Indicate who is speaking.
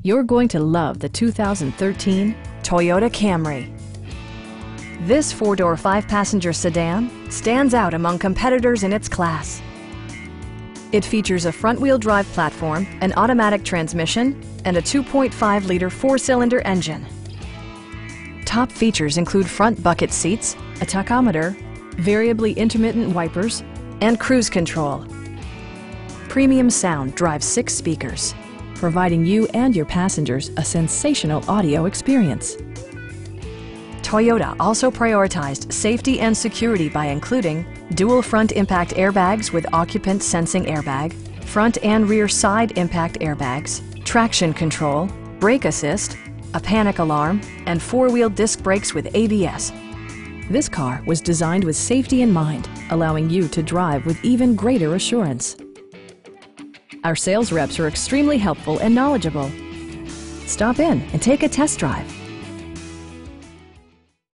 Speaker 1: You're going to love the 2013 Toyota Camry. This four-door, five-passenger sedan stands out among competitors in its class. It features a front-wheel drive platform, an automatic transmission, and a 2.5-liter four-cylinder engine. Top features include front bucket seats, a tachometer, variably intermittent wipers, and cruise control. Premium sound drives 6 speakers, providing you and your passengers a sensational audio experience. Toyota also prioritized safety and security by including dual front impact airbags with occupant sensing airbag, front and rear side impact airbags, traction control, brake assist, a panic alarm, and four-wheel disc brakes with ABS. This car was designed with safety in mind, allowing you to drive with even greater assurance. Our sales reps are extremely helpful and knowledgeable. Stop in and take a test drive.